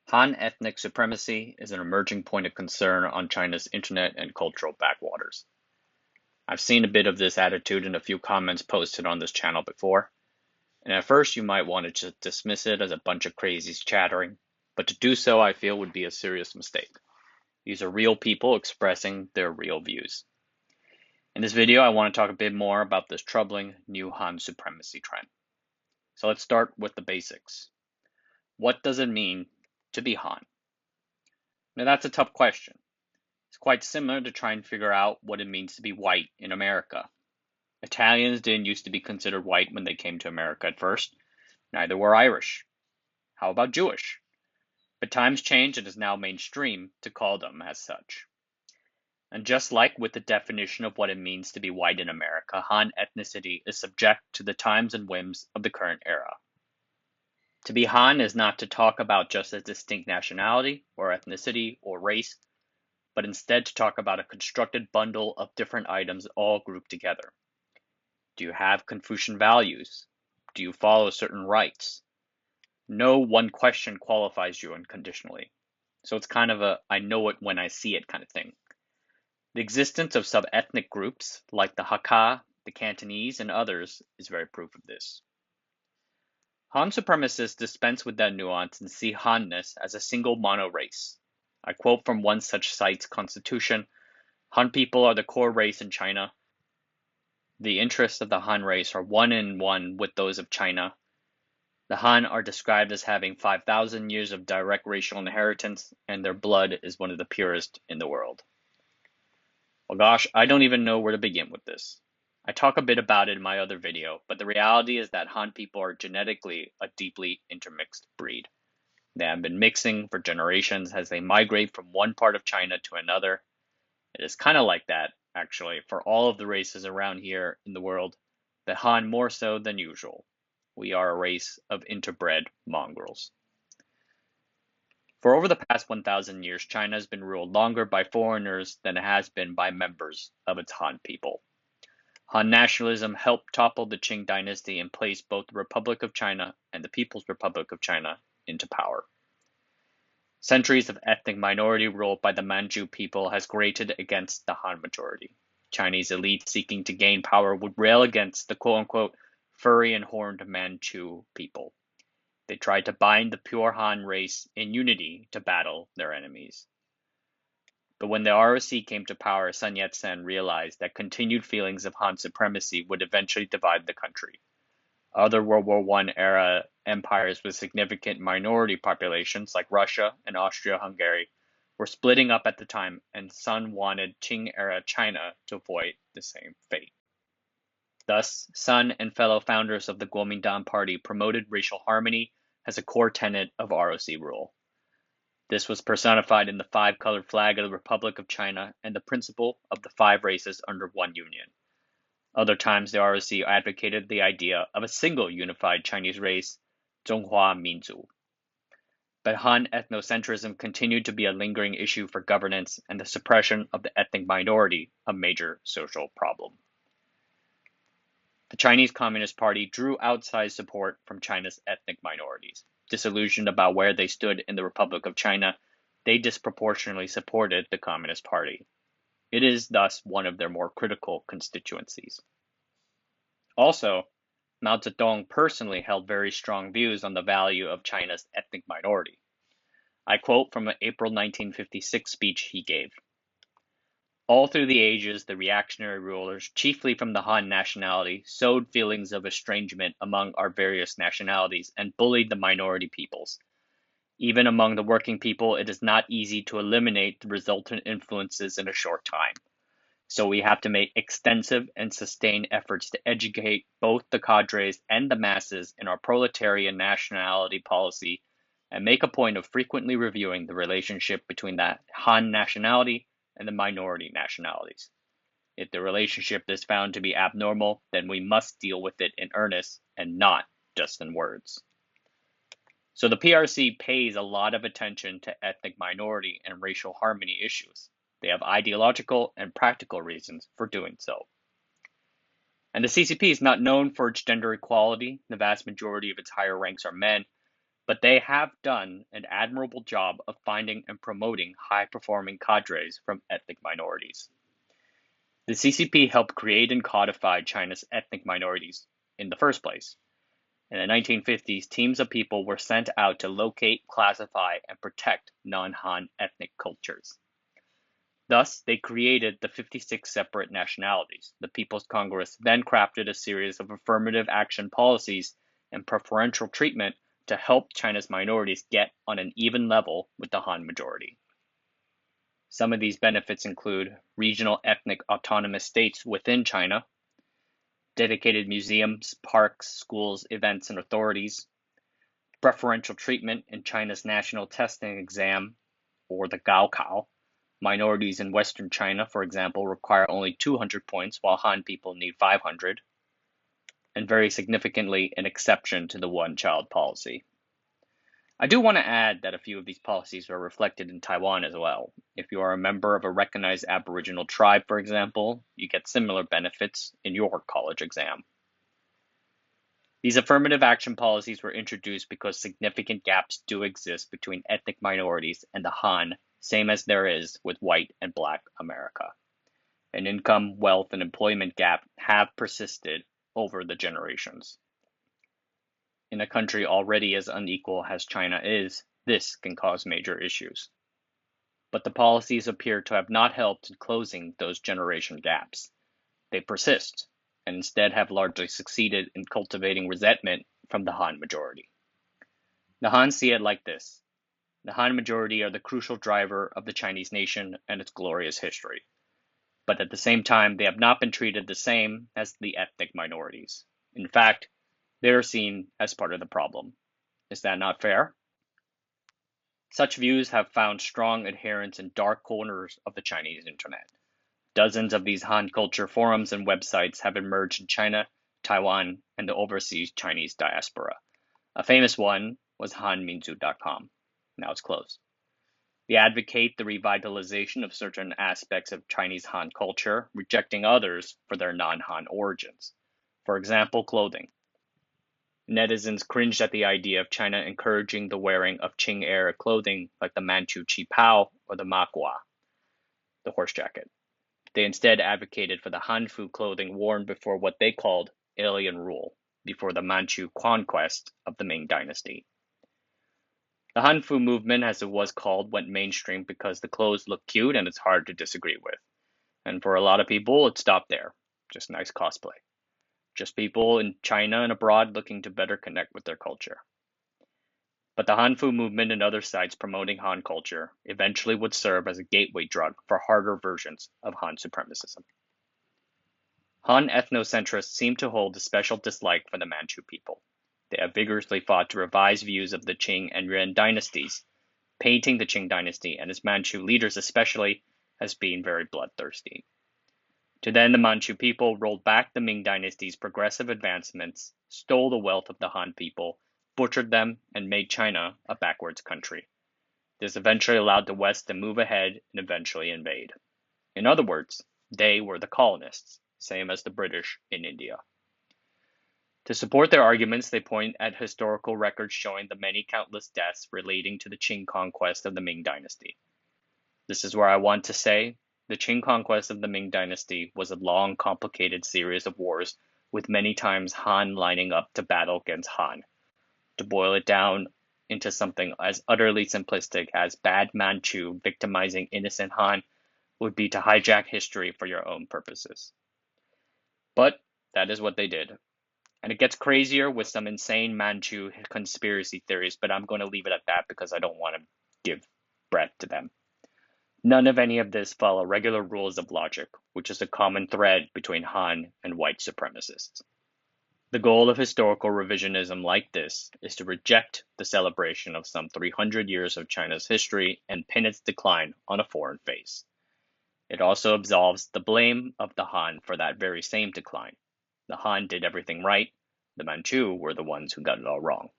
Han ethnic supremacy is an emerging point of concern on China's internet and cultural backwaters. I've seen a bit of this attitude in a few comments posted on this channel before, and at first you might want to just dismiss it as a bunch of crazies chattering, but to do so I feel would be a serious mistake. These are real people expressing their real views. In this video, I want to talk a bit more about this troubling new Han supremacy trend. So let's start with the basics. What does it mean to be Han? Now that's a tough question. It's quite similar to try and figure out what it means to be white in America. Italians didn't used to be considered white when they came to America at first. Neither were Irish. How about Jewish? But times change and it is now mainstream to call them as such. And just like with the definition of what it means to be white in America, Han ethnicity is subject to the times and whims of the current era. To be Han is not to talk about just a distinct nationality or ethnicity or race, but instead to talk about a constructed bundle of different items all grouped together. Do you have Confucian values? Do you follow certain rites? No one question qualifies you unconditionally. So it's kind of a I know it when I see it kind of thing. The existence of sub-ethnic groups like the Hakka, the Cantonese, and others is very proof of this. Han supremacists dispense with that nuance and see Hanness as a single mono-race. I quote from one such site's constitution, Han people are the core race in China. The interests of the Han race are one in one with those of China. The Han are described as having 5,000 years of direct racial inheritance, and their blood is one of the purest in the world. Well, gosh, I don't even know where to begin with this. I talk a bit about it in my other video, but the reality is that Han people are genetically a deeply intermixed breed. They have been mixing for generations as they migrate from one part of China to another. It is kind of like that, actually, for all of the races around here in the world, the Han more so than usual. We are a race of interbred mongrels. For over the past 1,000 years, China has been ruled longer by foreigners than it has been by members of its Han people. Han nationalism helped topple the Qing dynasty and place both the Republic of China and the People's Republic of China into power. Centuries of ethnic minority rule by the Manchu people has grated against the Han majority. Chinese elites seeking to gain power would rail against the quote-unquote furry and horned Manchu people. They tried to bind the pure Han race in unity to battle their enemies. But when the ROC came to power, Sun Yat-sen realized that continued feelings of Han supremacy would eventually divide the country. Other World War I era empires with significant minority populations like Russia and Austria-Hungary were splitting up at the time, and Sun wanted Qing-era China to avoid the same fate. Thus, Sun and fellow founders of the Kuomintang Party promoted racial harmony as a core tenet of ROC rule. This was personified in the five-colored flag of the Republic of China and the principle of the five races under one union. Other times, the ROC advocated the idea of a single unified Chinese race, Zhonghua Minzu. But Han ethnocentrism continued to be a lingering issue for governance and the suppression of the ethnic minority, a major social problem. The Chinese Communist Party drew outsized support from China's ethnic minorities. Disillusioned about where they stood in the Republic of China, they disproportionately supported the Communist Party. It is thus one of their more critical constituencies. Also, Mao Zedong personally held very strong views on the value of China's ethnic minority. I quote from an April 1956 speech he gave. All through the ages, the reactionary rulers, chiefly from the Han nationality, sowed feelings of estrangement among our various nationalities and bullied the minority peoples. Even among the working people, it is not easy to eliminate the resultant influences in a short time. So we have to make extensive and sustained efforts to educate both the cadres and the masses in our proletarian nationality policy and make a point of frequently reviewing the relationship between the Han nationality and the minority nationalities. If the relationship is found to be abnormal, then we must deal with it in earnest and not just in words. So the PRC pays a lot of attention to ethnic minority and racial harmony issues. They have ideological and practical reasons for doing so. And the CCP is not known for its gender equality. The vast majority of its higher ranks are men, but they have done an admirable job of finding and promoting high-performing cadres from ethnic minorities. The CCP helped create and codify China's ethnic minorities in the first place. In the 1950s, teams of people were sent out to locate, classify, and protect non-Han ethnic cultures. Thus, they created the 56 separate nationalities. The People's Congress then crafted a series of affirmative action policies and preferential treatment to help China's minorities get on an even level with the Han majority. Some of these benefits include regional ethnic autonomous states within China, dedicated museums, parks, schools, events, and authorities, preferential treatment in China's national testing exam, or the Gaokao. Minorities in Western China, for example, require only 200 points, while Han people need 500, and very significantly, an exception to the one-child policy. I do want to add that a few of these policies are reflected in Taiwan as well. If you are a member of a recognized Aboriginal tribe, for example, you get similar benefits in your college exam. These affirmative action policies were introduced because significant gaps do exist between ethnic minorities and the Han, same as there is with white and black America. An income, wealth, and employment gap have persisted over the generations. In a country already as unequal as China is, this can cause major issues. But the policies appear to have not helped in closing those generation gaps. They persist, and instead have largely succeeded in cultivating resentment from the Han majority. The Han see it like this. The Han majority are the crucial driver of the Chinese nation and its glorious history. But at the same time, they have not been treated the same as the ethnic minorities. In fact, they are seen as part of the problem. Is that not fair? Such views have found strong adherents in dark corners of the Chinese internet. Dozens of these Han culture forums and websites have emerged in China, Taiwan, and the overseas Chinese diaspora. A famous one was hanminzu.com. Now it's closed. They advocate the revitalization of certain aspects of Chinese Han culture, rejecting others for their non-Han origins. For example, clothing. Netizens cringed at the idea of China encouraging the wearing of Qing-era clothing like the Manchu qipao or the makua, the horse jacket. They instead advocated for the Hanfu clothing worn before what they called alien rule, before the Manchu conquest of the Ming Dynasty. The Hanfu movement, as it was called, went mainstream because the clothes look cute and it's hard to disagree with. And for a lot of people, it stopped there. Just nice cosplay. Just people in China and abroad looking to better connect with their culture. But the Hanfu movement and other sites promoting Han culture eventually would serve as a gateway drug for harder versions of Han supremacism. Han ethnocentrists seem to hold a special dislike for the Manchu people. They have vigorously fought to revise views of the Qing and Yuan dynasties, painting the Qing dynasty and its Manchu leaders especially as being very bloodthirsty. To then, the Manchu people rolled back the Ming dynasty's progressive advancements, stole the wealth of the Han people, butchered them, and made China a backwards country. This eventually allowed the West to move ahead and eventually invade. In other words, they were the colonists, same as the British in India. To support their arguments, they point at historical records showing the many countless deaths relating to the Qing conquest of the Ming dynasty. This is where I want to say the Qing conquest of the Ming dynasty was a long, complicated series of wars, with many times Han lining up to battle against Han. To boil it down into something as utterly simplistic as bad Manchu victimizing innocent Han would be to hijack history for your own purposes. But that is what they did. And it gets crazier with some insane Manchu conspiracy theories, but I'm going to leave it at that because I don't want to give breath to them. None of any of this follow regular rules of logic, which is a common thread between Han and white supremacists. The goal of historical revisionism like this is to reject the celebration of some 300 years of China's history and pin its decline on a foreign face. It also absolves the blame of the Han for that very same decline. The Han did everything right, the Manchu were the ones who got it all wrong.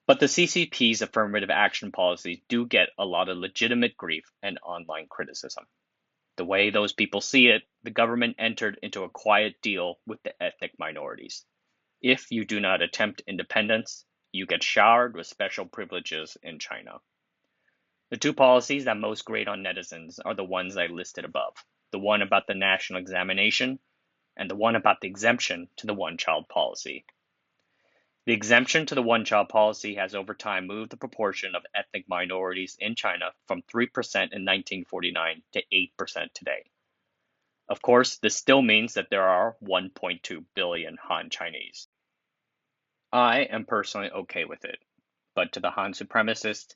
But the CCP's affirmative action policies do get a lot of legitimate grief and online criticism. The way those people see it, the government entered into a quiet deal with the ethnic minorities. If you do not attempt independence, you get showered with special privileges in China. The two policies that most grate on netizens are the ones I listed above, the one about the national examination and the one about the exemption to the one-child policy. The exemption to the one-child policy has over time moved the proportion of ethnic minorities in China from 3% in 1949 to 8% today. Of course, this still means that there are 1.2 billion Han Chinese. I am personally okay with it, but to the Han supremacists,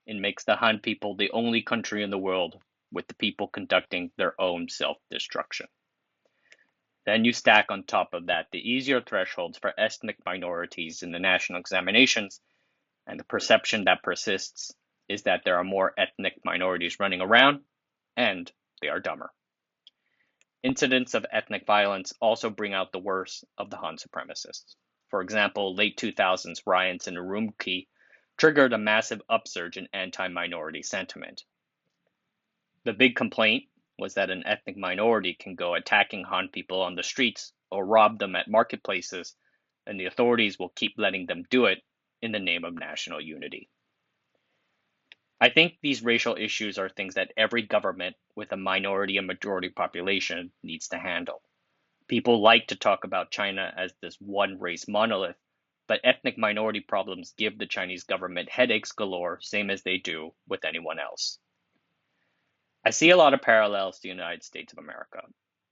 it makes the Han people the only country in the world with the people conducting their own self-destruction. Then you stack on top of that the easier thresholds for ethnic minorities in the national examinations, and the perception that persists is that there are more ethnic minorities running around, and they are dumber. Incidents of ethnic violence also bring out the worst of the Han supremacists. For example, late 2000s riots in Urumqi triggered a massive upsurge in anti-minority sentiment. The big complaint was that an ethnic minority can go attacking Han people on the streets or rob them at marketplaces, and the authorities will keep letting them do it in the name of national unity. I think these racial issues are things that every government with a minority and majority population needs to handle. People like to talk about China as this one race monolith, but ethnic minority problems give the Chinese government headaches galore, same as they do with anyone else. I see a lot of parallels to the United States of America.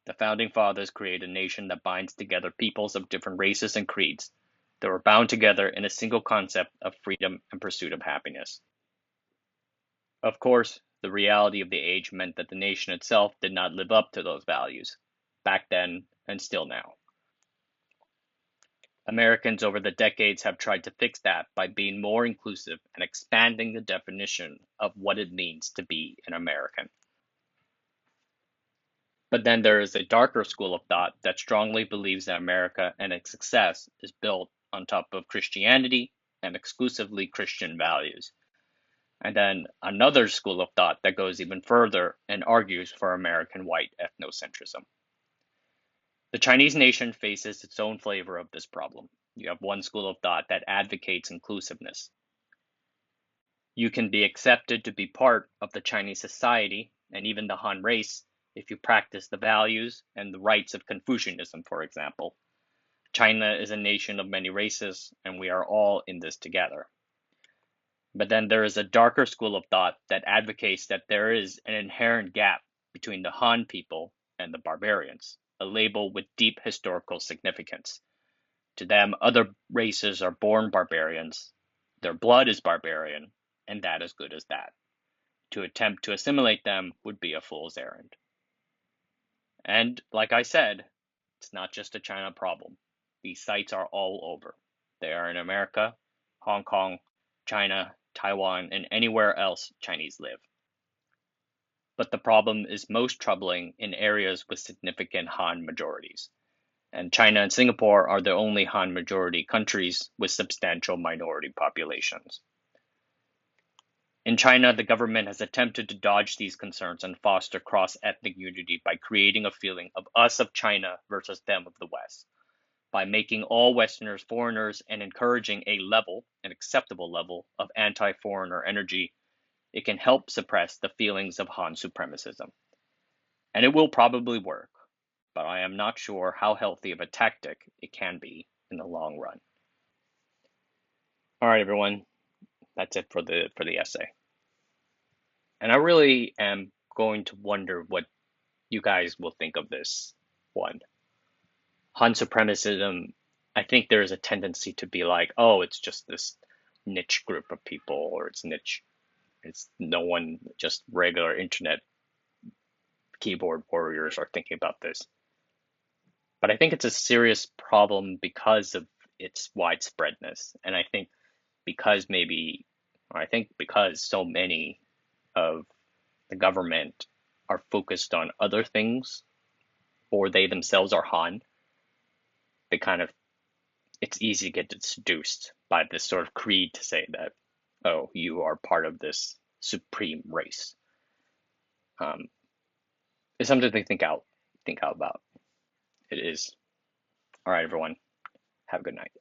The Founding Fathers created a nation that binds together peoples of different races and creeds that were bound together in a single concept of freedom and pursuit of happiness. Of course, the reality of the age meant that the nation itself did not live up to those values, back then and still now. Americans over the decades have tried to fix that by being more inclusive and expanding the definition of what it means to be an American. But then there is a darker school of thought that strongly believes that America and its success is built on top of Christianity and exclusively Christian values. And then another school of thought that goes even further and argues for American white ethnocentrism. The Chinese nation faces its own flavor of this problem. You have one school of thought that advocates inclusiveness. You can be accepted to be part of the Chinese society and even the Han race if you practice the values and the rights of Confucianism, for example. China is a nation of many races, and we are all in this together. But then there is a darker school of thought that advocates that there is an inherent gap between the Han people and the barbarians, a label with deep historical significance. To them, other races are born barbarians, their blood is barbarian, and that is good as that. To attempt to assimilate them would be a fool's errand. And like I said, it's not just a China problem. These sites are all over. They are in America, Hong Kong, China, Taiwan, and anywhere else Chinese live. But the problem is most troubling in areas with significant Han majorities. And China and Singapore are the only Han majority countries with substantial minority populations. In China, the government has attempted to dodge these concerns and foster cross-ethnic unity by creating a feeling of us of China versus them of the West, by making all Westerners foreigners and encouraging an acceptable level of anti-foreigner energy. It can help suppress the feelings of Han supremacism. And it will probably work, but I am not sure how healthy of a tactic it can be in the long run. All right, everyone, that's it for the essay. And I really am going to wonder what you guys will think of this one. Han supremacism, I think there is a tendency to be like, oh, it's just this niche group of people, or it's niche. It's no one, just regular internet keyboard warriors are thinking about this. But I think it's a serious problem because of its widespreadness. And I think because so many of the government are focused on other things, or they themselves are Han, it's easy to get seduced by this sort of creed to say that, oh, you are part of this supreme race. It's something to think out about. It is. All right, everyone. Have a good night.